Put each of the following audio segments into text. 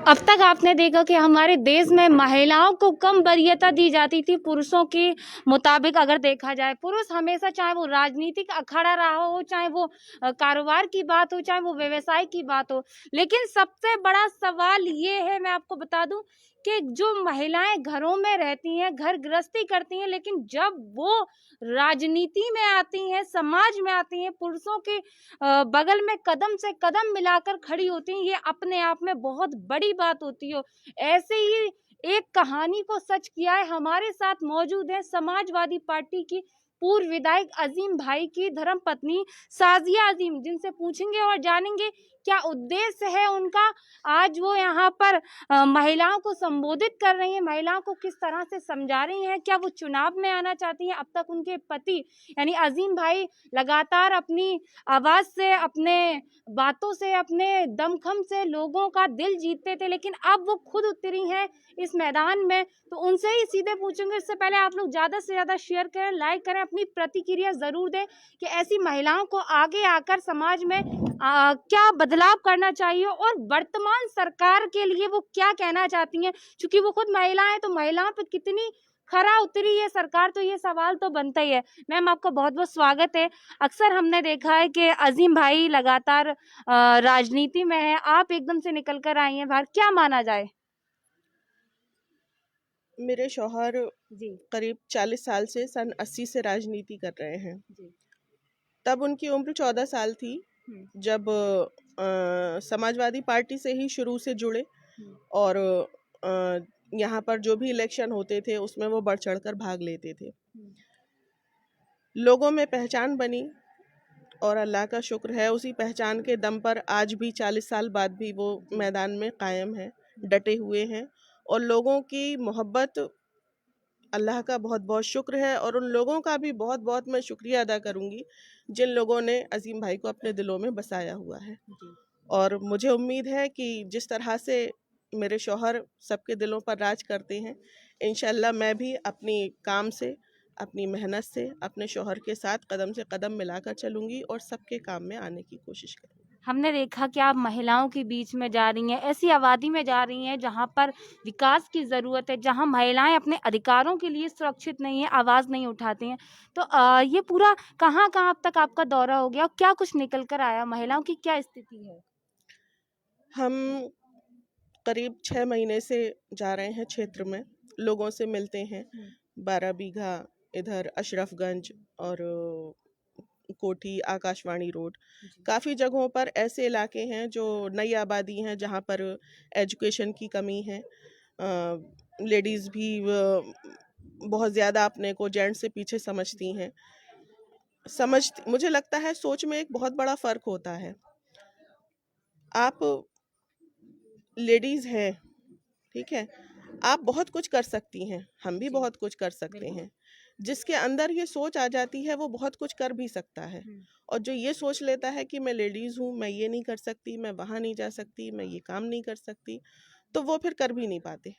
अब तक आपने देखा कि हमारे देश में महिलाओं को कम वरीयता दी जाती थी पुरुषों के मुताबिक। अगर देखा जाए, पुरुष हमेशा, चाहे वो राजनीतिक अखाड़ा रहा हो, चाहे वो कारोबार की बात हो, चाहे वो व्यवसाय की बात हो, लेकिन सबसे बड़ा सवाल ये है, मैं आपको बता दूं, कि जो महिलाएं घरों में रहती हैं, घर गृहस्थी करती हैं, लेकिन जब वो राजनीति में आती हैं, समाज में आती हैं, पुरुषों के बगल में कदम से कदम मिलाकर खड़ी होती हैं, ये अपने आप में बहुत बड़ी बात होती है। ऐसे ही एक कहानी को सच किया है। हमारे साथ मौजूद है समाजवादी पार्टी की पूर्व विधायक अजीम भाई की धर्मपत्नी साजिया अजीम, जिनसे पूछेंगे और जानेंगे क्या उद्देश्य है उनका। आज वो यहाँ पर महिलाओं को संबोधित कर रही हैं, महिलाओं को किस तरह से समझा रही हैं, क्या वो चुनाव में आना चाहती हैं। अब तक उनके पति यानी अजीम भाई लगातार अपनी आवाज से, अपने बातों से, अपने दमखम से लोगों का दिल जीतते थे, लेकिन अब वो खुद उतरी हैं इस मैदान में। तो उनसे ही सीधे पूछेंगे। इससे पहले आप लोग ज़्यादा से ज़्यादा शेयर करें, लाइक करें, अपनी प्रतिक्रिया ज़रूर दें कि ऐसी महिलाओं को आगे आकर समाज में क्या बदलाव करना चाहिए और वर्तमान सरकार के लिए वो क्या कहना चाहती हैं। चूँकि वो खुद महिला हैं, तो महिलाओं पे कितनी खरा उतरी है सरकार, तो ये सवाल तो बनता ही है। मैम, आपका बहुत बहुत स्वागत है। अक्सर हमने देखा है कि अजीम भाई लगातार राजनीति में है, आप एकदम से निकल कर आई हैं बाहर, क्या माना जाए? मेरे शौहर जी करीब 40 साल से सन 80 से राजनीति कर रहे हैं। जी। तब उनकी उम्र 14 साल थी जब समाजवादी पार्टी से ही शुरू से जुड़े और यहाँ पर जो भी इलेक्शन होते थे उसमें वो बढ़ चढ़ कर भाग लेते थे। लोगों में पहचान बनी और अल्लाह का शुक्र है उसी पहचान के दम पर आज भी 40 साल बाद भी वो मैदान में कायम है, डटे हुए हैं। और लोगों की मोहब्बत, अल्लाह का बहुत बहुत शुक्र है। और उन लोगों का भी बहुत बहुत मैं शुक्रिया अदा करूंगी जिन लोगों ने अजीम भाई को अपने दिलों में बसाया हुआ है। और मुझे उम्मीद है कि जिस तरह से मेरे शौहर सबके दिलों पर राज करते हैं, इंशाल्लाह मैं भी अपनी काम से, अपनी मेहनत से अपने शौहर के साथ कदम से कदम मिलाकर चलूंगी और सबके काम में आने की कोशिश करूंगी। हमने देखा कि आप महिलाओं के बीच में जा रही हैं, ऐसी आबादी में जा रही हैं जहाँ पर विकास की ज़रूरत है, जहाँ महिलाएं अपने अधिकारों के लिए सुरक्षित नहीं है, आवाज़ नहीं उठाती हैं। तो ये पूरा कहाँ कहाँ अब तक आपका दौरा हो गया और क्या कुछ निकल कर आया, महिलाओं की क्या स्थिति है? हम करीब 6 महीने से जा रहे हैं क्षेत्र में, लोगों से मिलते हैं। 12 बीघा इधर अशरफगंज और कोठी, आकाशवाणी रोड, काफ़ी जगहों पर ऐसे इलाके हैं जो नई आबादी हैं जहाँ पर एजुकेशन की कमी है। लेडीज़ भी बहुत ज़्यादा अपने को जेंट्स से पीछे समझती हैं। मुझे लगता है सोच में एक बहुत बड़ा फ़र्क होता है। आप लेडीज़ हैं, ठीक है, आप बहुत कुछ कर सकती हैं, हम भी बहुत कुछ कर सकते हैं। जिसके अंदर ये सोच आ जाती है वो बहुत कुछ कर भी सकता है। और जो ये सोच लेता है कि मैं लेडीज़ हूँ, मैं ये नहीं कर सकती, मैं वहाँ नहीं जा सकती, मैं ये काम नहीं कर सकती, तो वो फिर कर भी नहीं पाते।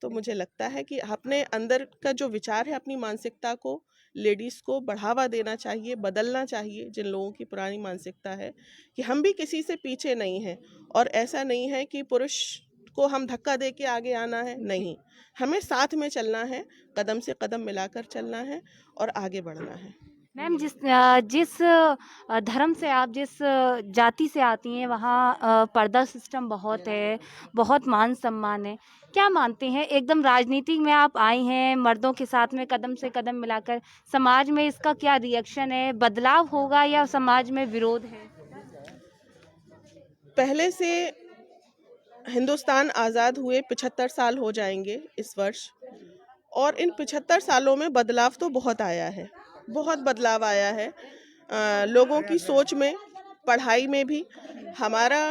तो मुझे लगता है कि अपने अंदर का जो विचार है, अपनी मानसिकता को, लेडीज़ को बढ़ावा देना चाहिए, बदलना चाहिए। जिन लोगों की पुरानी मानसिकता है कि हम भी किसी से पीछे नहीं हैं और ऐसा नहीं है कि पुरुष को हम धक्का दे के आगे आना है, नहीं, हमें साथ में चलना है, कदम से कदम मिलाकर चलना है और आगे बढ़ना है। मैम, जिस धर्म से आप, जिस जाति से आती हैं, वहाँ पर्दा सिस्टम बहुत है, बहुत मान सम्मान है। क्या मानते हैं, एकदम राजनीति में आप आई हैं, मर्दों के साथ में कदम से कदम मिलाकर, समाज में इसका क्या रिएक्शन है? बदलाव होगा या समाज में विरोध है? पहले से हिंदुस्तान आज़ाद हुए 75 साल हो जाएंगे इस वर्ष, और इन 75 सालों में बदलाव तो बहुत आया है, बहुत बदलाव आया है। लोगों की सोच में, पढ़ाई में भी। हमारा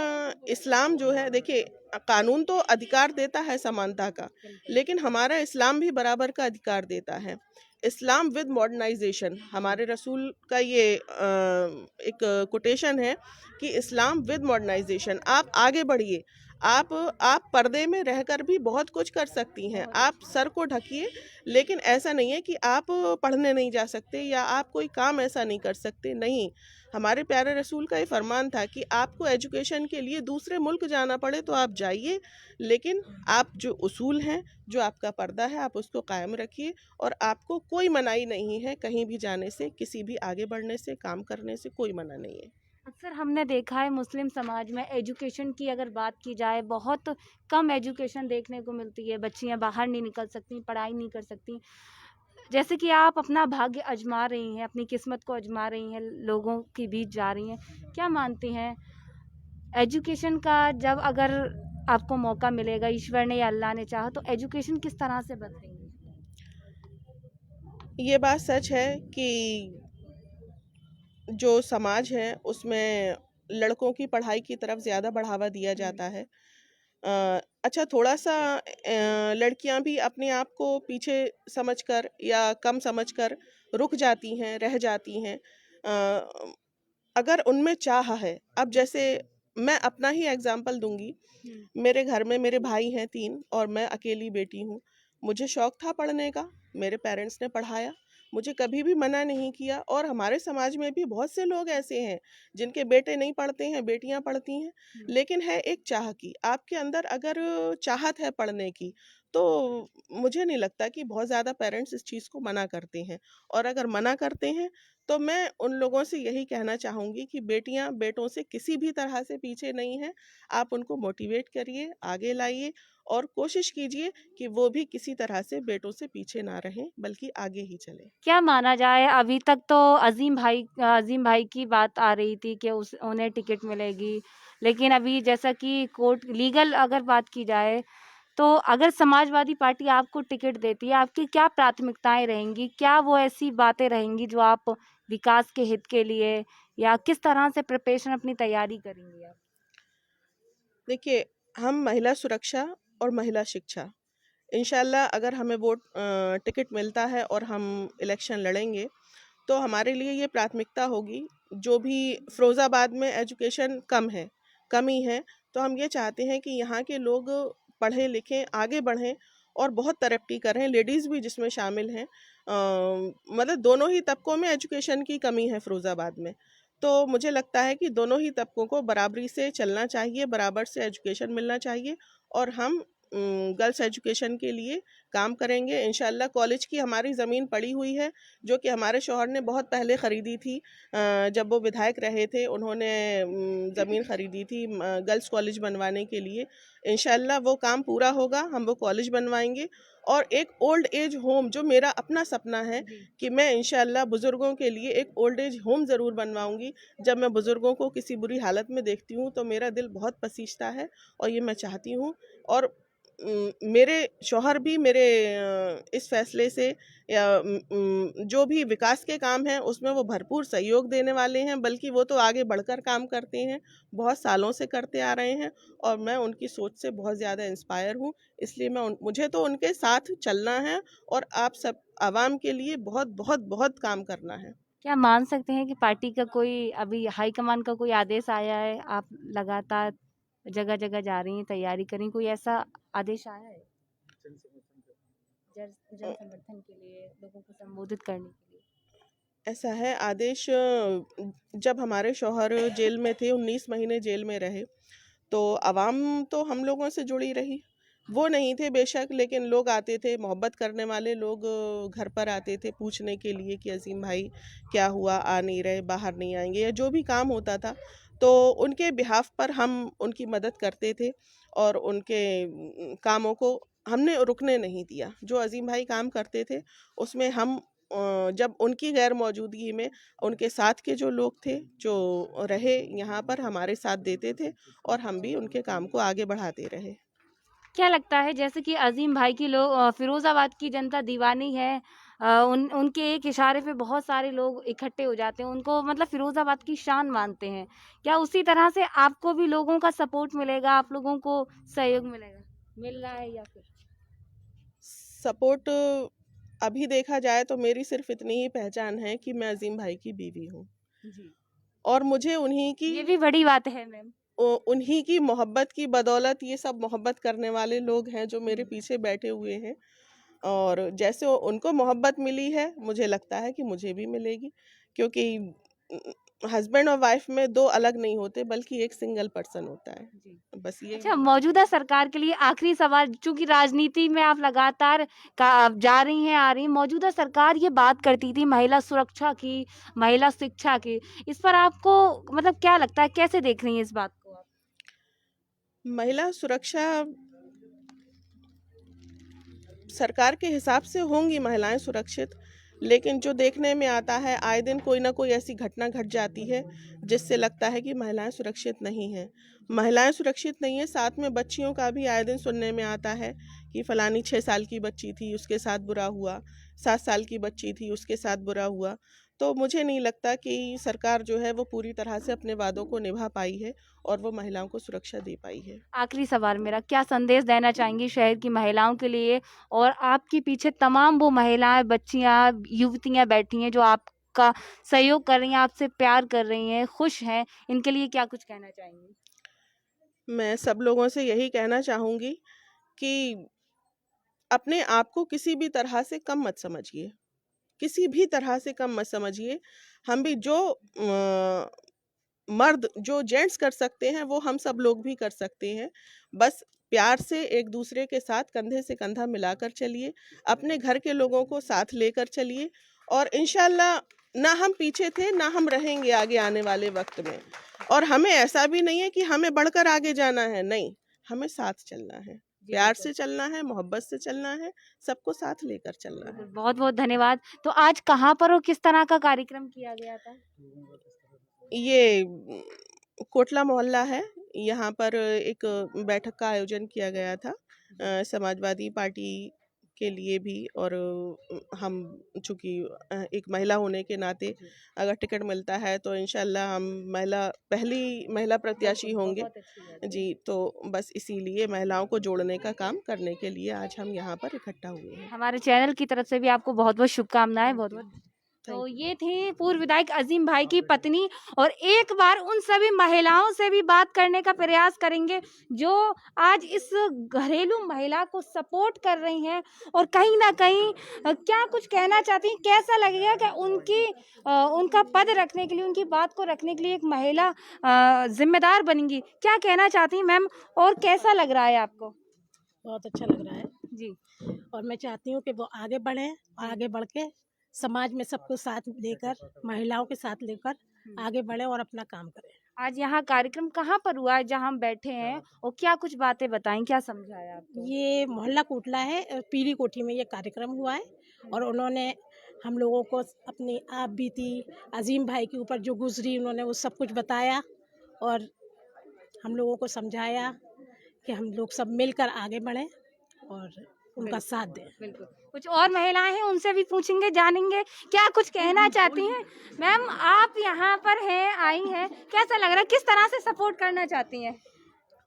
इस्लाम जो है, देखिए, कानून तो अधिकार देता है समानता का, लेकिन हमारा इस्लाम भी बराबर का अधिकार देता है। इस्लाम विद मॉडर्नाइजेशन, हमारे रसूल का ये एक कोटेशन है कि इस्लाम विद मॉडर्नाइजेशन, आप आगे बढ़िए, आप पर्दे में रहकर भी बहुत कुछ कर सकती हैं। आप सर को ढकिए, लेकिन ऐसा नहीं है कि आप पढ़ने नहीं जा सकते या आप कोई काम ऐसा नहीं कर सकते, नहीं। हमारे प्यारे रसूल का ये फरमान था कि आपको एजुकेशन के लिए दूसरे मुल्क जाना पड़े तो आप जाइए, लेकिन आप जो उसूल हैं, जो आपका पर्दा है, आप उसको कायम रखिए और आपको कोई मनाही नहीं है कहीं भी जाने से, किसी भी आगे बढ़ने से, काम करने से कोई मना नहीं है। अक्सर हमने देखा है मुस्लिम समाज में एजुकेशन की अगर बात की जाए, बहुत कम एजुकेशन देखने को मिलती है। बच्चियां बाहर नहीं निकल सकती, पढ़ाई नहीं कर सकती। जैसे कि आप अपना भाग्य आजमा रही हैं, अपनी किस्मत को आजमा रही हैं, लोगों के बीच जा रही हैं, क्या मानती हैं एजुकेशन का जब अगर आपको मौका मिलेगा, ईश्वर ने या अल्लाह ने चाहा, तो एजुकेशन किस तरह से बदलेंगी? ये बात सच है कि जो समाज है उसमें लड़कों की पढ़ाई की तरफ ज़्यादा बढ़ावा दिया जाता है। अच्छा, थोड़ा-सा लड़कियां भी अपने आप को पीछे समझकर या कम समझकर रुक जाती हैं, रह जाती हैं। अ, अगर उनमें चाह है, अब जैसे मैं अपना ही एग्ज़ाम्पल दूँगी। मेरे घर में मेरे भाई हैं 3 और मैं अकेली बेटी हूँ। मुझे शौक था पढ़ने का, मेरे पेरेंट्स ने पढ़ाया, मुझे कभी भी मना नहीं किया और हमारे समाज में भी बहुत से लोग ऐसे हैं, जिनके बेटे नहीं पढ़ते हैं, बेटियाँ पढ़ती हैं। लेकिन है एक चाह की, आपके अंदर अगर चाहत है पढ़ने की, तो मुझे नहीं लगता कि बहुत ज़्यादा पेरेंट्स इस चीज़ को मना करते हैं। और अगर मना करते हैं, तो मैं उन लोगों से यही कहना चाहूँगी कि बेटियाँ बेटों से किसी भी तरह से पीछे नहीं हैं। आप उनको मोटिवेट करिए, आगे लाइए और कोशिश कीजिए कि वो भी किसी तरह से बेटों से पीछे ना रहें, बल्कि आगे ही चलें। क्या माना जाए, अभी तक तो अज़ीम भाई की बात आ रही थी कि उस उन्हें टिकट मिलेगी, लेकिन अभी जैसा कि कोर्ट लीगल अगर बात की जाए, तो अगर समाजवादी पार्टी आपको टिकट देती है, आपकी क्या प्राथमिकताएँ रहेंगी? क्या वो ऐसी बातें रहेंगी जो आप विकास के हित के लिए, या किस तरह से प्रिपरेशन अपनी तैयारी करेंगी आप? देखिए, हम महिला सुरक्षा और महिला शिक्षा, इंशाल्लाह अगर हमें टिकट मिलता है और हम इलेक्शन लड़ेंगे, तो हमारे लिए ये प्राथमिकता होगी। जो भी फ़िरोज़ाबाद में एजुकेशन कम है, कमी है, तो हम ये चाहते हैं कि यहाँ के लोग पढ़ें लिखें, आगे बढ़ें और बहुत तरक्की करें, लेडीज़ भी जिसमें शामिल हैं। मतलब दोनों ही तबकों में एजुकेशन की कमी है फ़िरोज़ाबाद में। तो मुझे लगता है कि दोनों ही तबकों को बराबरी से चलना चाहिए, बराबर से एजुकेशन मिलना चाहिए और हम गर्ल्स एजुकेशन के लिए काम करेंगे। इंशाल्लाह कॉलेज की हमारी ज़मीन पड़ी हुई है, जो कि हमारे शौहर ने बहुत पहले ख़रीदी थी। जब वो विधायक रहे थे, उन्होंने ज़मीन ख़रीदी थी गर्ल्स कॉलेज बनवाने के लिए। इंशाल्लाह वो काम पूरा होगा, हम वो कॉलेज बनवाएंगे और एक ओल्ड एज होम, जो मेरा अपना सपना है कि मैं इंशाल्लाह बुज़ुर्गों के लिए एक ओल्ड एज होम ज़रूर बनवाऊंगी। जब मैं बुज़ुर्गों को किसी बुरी हालत में देखती हूँ, तो मेरा दिल बहुत पसीजता है और ये मैं चाहती हूँ। और मेरे शौहर भी मेरे इस फैसले से या जो भी विकास के काम हैं उसमें वो भरपूर सहयोग देने वाले हैं, बल्कि वो तो आगे बढ़कर काम करते हैं, बहुत सालों से करते आ रहे हैं और मैं उनकी सोच से बहुत ज़्यादा इंस्पायर हूँ। इसलिए मुझे तो उनके साथ चलना है और आप सब आवाम के लिए बहुत बहुत बहुत काम करना है। क्या मान सकते हैं कि पार्टी का कोई अभी हाईकमान का कोई आदेश आया है? आप लगातार जगह-जगह जा रही हैं, तैयारी कर रही हैं, कोई ऐसा आदेश आया है? जन समर्थन के लिए, लोगों को संबोधित करने के लिए? ऐसा है आदेश, जब हमारे शौहर जेल में थे, 19 महीने जेल में रहे, तो आवाम तो हम लोगों से जुड़ी रही। वो नहीं थे बेशक, लेकिन लोग आते थे, मोहब्बत करने वाले लोग घर पर आते थे पूछने के लिए कि अज़ीम भाई क्या हुआ, आ नहीं रहे, बाहर नहीं आएंगे, या जो भी काम होता था, तो उनके बिहाफ पर हम उनकी मदद करते थे और उनके कामों को हमने रुकने नहीं दिया। जो अज़ीम भाई काम करते थे उसमें हम जब उनकी गैर मौजूदगी में उनके साथ के जो लोग थे, जो रहे यहाँ पर, हमारे साथ देते थे और हम भी उनके काम को आगे बढ़ाते रहे। क्या लगता है, जैसे कि अज़ीम भाई की लोग फ़िरोज़ाबाद की जनता दीवानी है, उनके एक इशारे पे बहुत सारे लोग इकट्ठे हो जाते हैं, उनको मतलब फ़िरोज़ाबाद की शान मानते हैं। क्या उसी तरह से आपको भी लोगों का सपोर्ट मिलेगा, आप लोगों को सहयोग मिलेगा? मिल रहा है या फिर? सपोर्ट अभी देखा जाए तो मेरी सिर्फ इतनी ही पहचान है कि मैं अज़ीम भाई की बीवी हूँ जी। और मुझे उन्हीं की ये भी बड़ी बात है मैम। उन्हीं की मोहब्बत की बदौलत ये सब मोहब्बत करने वाले लोग हैं जो मेरे पीछे बैठे हुए हैं, और जैसे उनको मोहब्बत मिली है मुझे लगता है कि मुझे भी मिलेगी, क्योंकि हस्बैंड और वाइफ में दो अलग नहीं होते बल्कि एक सिंगल पर्सन होता है। बस ये अच्छा, मौजूदा सरकार के लिए आखिरी सवाल, चूंकि राजनीति में आप लगातार जा रही हैं आ रही हैं, मौजूदा सरकार ये बात करती थी महिला सुरक्षा की, महिला शिक्षा की, इस पर आपको मतलब क्या लगता है, कैसे देख रही हैं इस बात को आप? महिला सुरक्षा सरकार के हिसाब से होंगी महिलाएं सुरक्षित, लेकिन जो देखने में आता है आए दिन कोई ना कोई ऐसी घटना घट जाती है जिससे लगता है कि महिलाएं सुरक्षित नहीं हैं। महिलाएं सुरक्षित नहीं है, साथ में बच्चियों का भी आए दिन सुनने में आता है कि फलानी 6 साल की बच्ची थी उसके साथ बुरा हुआ, 7 साल की बच्ची थी उसके साथ बुरा हुआ। तो मुझे नहीं लगता कि सरकार जो है वो पूरी तरह से अपने वादों को निभा पाई है और वो महिलाओं को सुरक्षा दे पाई है। आखिरी सवाल मेरा, क्या संदेश देना चाहेंगी शहर की महिलाओं के लिए, और आपके पीछे तमाम वो महिलाएं, बच्चियां, युवतियां बैठी हैं जो आपका सहयोग कर रही हैं, आपसे प्यार कर रही हैं, खुश हैं, इनके लिए क्या कुछ कहना चाहेंगी? मैं सब लोगों से यही कहना चाहूँगी कि अपने आप को किसी भी तरह से कम मत समझिए, किसी भी तरह से कम मत समझिए। हम भी जो मर्द जो जेंट्स कर सकते हैं वो हम सब लोग भी कर सकते हैं। बस प्यार से एक दूसरे के साथ कंधे से कंधा मिलाकर चलिए, अपने घर के लोगों को साथ लेकर चलिए, और इंशाल्लाह ना हम पीछे थे ना हम रहेंगे आगे आने वाले वक्त में। और हमें ऐसा भी नहीं है कि हमें बढ़कर आगे जाना है, नहीं, हमें साथ चलना है, प्यार से चलना है, मोहब्बत से चलना है, सबको साथ लेकर चलना है। बहुत बहुत धन्यवाद। तो आज कहाँ पर और किस तरह का कार्यक्रम किया गया था? ये कोटला मोहल्ला है, यहाँ पर एक बैठक का आयोजन किया गया था समाजवादी पार्टी के लिए भी, और हम चूँकि एक महिला होने के नाते अगर टिकट मिलता है तो इंशाल्लाह हम पहली महिला प्रत्याशी होंगे जी। तो बस इसीलिए महिलाओं को जोड़ने का काम करने के लिए आज हम यहाँ पर इकट्ठा हुए हैं। हमारे चैनल की तरफ से भी आपको बहुत बहुत शुभकामनाएं, बहुत बहुत। तो ये थी पूर्व विधायक अजीम भाई की पत्नी, और एक बार उन सभी महिलाओं से भी बात करने का प्रयास करेंगे जो आज इस घरेलू महिला को सपोर्ट कर रही हैं, और कहीं ना कहीं क्या कुछ कहना चाहती हैं, कैसा लगेगा कि उनका पद रखने के लिए, उनकी बात को रखने के लिए एक महिला जिम्मेदार बनेंगी। क्या कहना चाहती हैं मैम, और कैसा लग रहा है आपको? बहुत अच्छा लग रहा है जी, और मैं चाहती हूँ कि वो आगे बढ़ें, आगे बढ़ के समाज में सबको साथ लेकर, महिलाओं के साथ लेकर आगे बढ़े और अपना काम करें। आज यहाँ कार्यक्रम कहाँ पर हुआ है जहाँ हम बैठे हैं, और क्या कुछ बातें बताएं, क्या समझाया आपको? ये मोहल्ला कोटला है, पीली कोठी में ये कार्यक्रम हुआ है, और उन्होंने हम लोगों को अपनी आप बीती अजीम भाई के ऊपर जो गुजरी उन्होंने वो सब कुछ बताया, और हम लोगों को समझाया कि हम लोग सब मिलकर आगे बढ़ें और उनका साथ दें। बिल्कुल। कुछ और महिलाएं हैं, उनसे भी पूछेंगे, जानेंगे क्या कुछ कहना चाहती हैं। मैम, आप यहाँ पर हैं, आई हैं, कैसा लग रहा है, किस तरह से सपोर्ट करना चाहती हैं?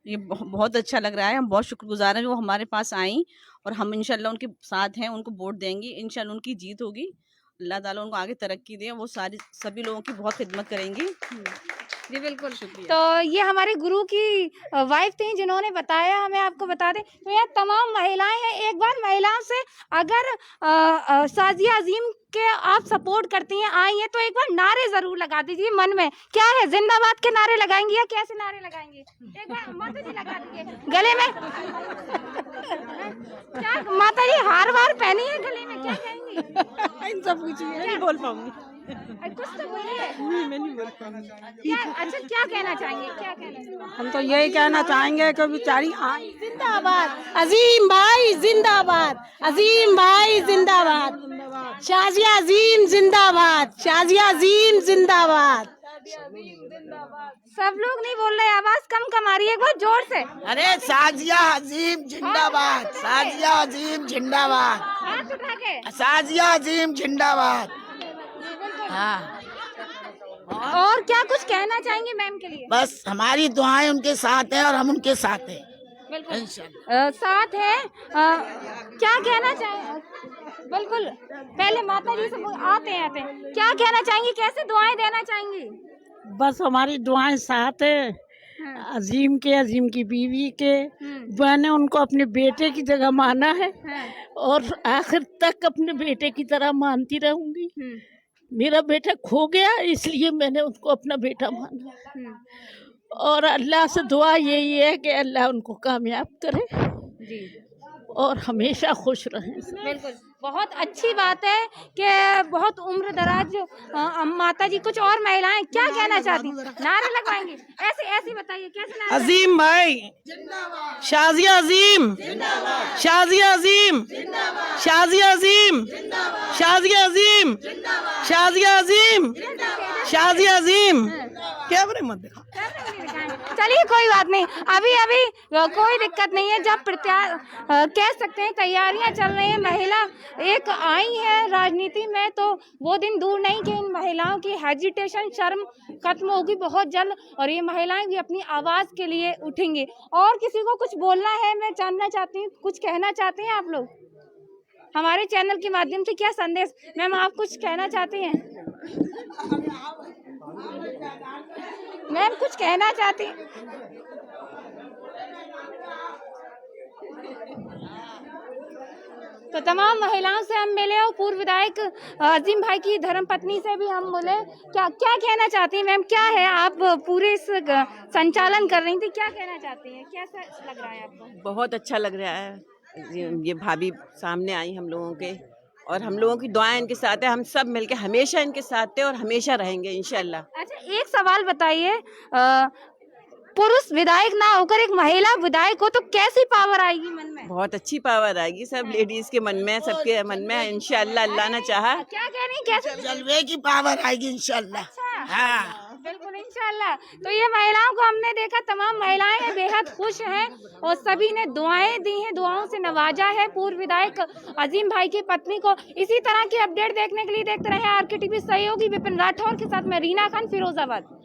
ये बहुत अच्छा लग रहा है। हम बहुत शुक्रगुजार हैं जो हमारे पास आई, और हम इंशाल्लाह उनके साथ हैं, उनको वोट देंगे, इंशाल्लाह उनकी जीत होगी। अल्लाह ताला उनको आगे तरक्की दे, वो सभी लोगों की बहुत खिदमत करेंगी। जी बिल्कुल। शुक्रिया। तो ये हमारे गुरु की वाइफ थी जिन्होंने बताया हमें, आपको बता दें तो यहाँ तमाम महिलाएं हैं। एक बार महिलाओं से अगर साजिया अजीम के आप सपोर्ट करती हैं, आई हैं, तो एक बार नारे जरूर लगा दीजिए मन में। क्या है, जिंदाबाद के नारे लगाएंगी या कैसे नारे लगाएंगी? एक बार माता जी लगा दीजिए गले में। क्या माता जी हार वार पहनी है गले में, क्या कहेंगी? इन सब कुछ नहीं बोल पाऊंगी। कुछ तो बोलिए। मैं नहीं बोल पाऊंगी। क्या अच्छा क्या कहना चाहेंगे, क्या कहना चाहेंगे? हम तो यही कहना चाहेंगे कि बेचारी आई जिंदाबाद, अजीम भाई जिंदाबाद, अजीम भाई जिंदाबाद, शाजिया अजीम जिंदाबाद, शाजिया अजीम जिंदाबाद। सब लोग नहीं बोल रहे, आवाज कम आ रही है, एक बार जोर से। अरे साजिया अजीम जिंदाबाद, साजिया अजीम जिंदाबाद, हाथ उठा के। साजिया अजीम जिंदाबाद। हाँ, और क्या कुछ कहना चाहेंगे मैम के लिए? बस हमारी दुआएं उनके साथ हैं और हम उनके साथ हैं बिल्कुल इंशाल्लाह। साथ है। क्या कहना चाहेंगे? बिल्कुल, पहले माता जी से आते हैं, क्या कहना चाहेंगी, कैसे दुआएं देना चाहेंगी? बस हमारी दुआएं साथ है अजीम की बीवी के, मैंने उनको अपने बेटे की जगह माना है और आखिर तक अपने बेटे की तरह मानती रहूंगी। मेरा बेटा खो गया इसलिए मैंने उनको अपना बेटा माना और अल्लाह से दुआ यही है कि अल्लाह उनको कामयाब करे जी और हमेशा खुश रहें। बिल्कुल, बहुत अच्छी बात है कि बहुत उम्र दराज माता जी। कुछ और महिलाएं क्या कहना चाहती हैं? नारे लगवाएंगी? ऐसे ऐसे बताइए कैसे नारे? अजीम भाई, शाजिया अजीम, शाजिया अजीम, शाजिया अजीम, शाजिया अजीम, शाजिया अजीम, शाजिया अजीम। कैमरे मत दिखा। चलिए कोई बात नहीं, अभी अभी कोई दिक्कत नहीं है। जब कह सकते हैं तैयारियां चल रही हैं, महिला एक आई है राजनीति में, तो वो दिन दूर नहीं कि इन महिलाओं की हेजिटेशन, शर्म खत्म होगी बहुत जल्द और ये महिलाएं भी अपनी आवाज़ के लिए उठेंगी। और किसी को कुछ बोलना है, मैं जानना चाहती हूँ, कुछ कहना चाहते हैं आप लोग हमारे चैनल के माध्यम से? क्या संदेश? मैम आप कुछ कहना चाहती हैं? मैम कुछ कहना चाहती हैं? तो तमाम महिलाओं से हम मिले और पूर्व विधायक अजीम भाई की धर्मपत्नी से भी हम मिले। क्या क्या कहना चाहती हैं मैम? क्या है, आप पूरे इस संचालन कर रही थी, क्या कहना चाहती हैं? कैसा लग रहा है आपको? बहुत अच्छा लग रहा है। ये भाभी सामने आई हम लोगों के और हम लोगों की दुआएं इनके साथ है। हम सब मिलके हमेशा इनके साथ थे और हमेशा रहेंगे इंशाल्लाह। अच्छा एक सवाल बताइए, पुरुष विधायक ना होकर एक महिला विधायक हो तो कैसी पावर आएगी मन में? बहुत अच्छी पावर आएगी सब लेडीज के मन में, सबके मन में इंशाल्लाह, अल्लाह ने चाहा। क्या कह रही हैं? कैसे? जलवे की पावर आएगी इंशाल्लाह। अच्छा, हाँ बिल्कुल इंशाल्लाह। तो ये महिलाओं को हमने देखा, तमाम महिलाएं बेहद खुश हैं और सभी ने दुआएं दी हैं, दुआओं से नवाजा है पूर्व विधायक अजीम भाई की पत्नी को। इसी तरह की अपडेट देखने के लिए देखते रहे RK TV सहयोगी विपिन राठौर के साथ मैं रीना खान, फिरोजाबाद।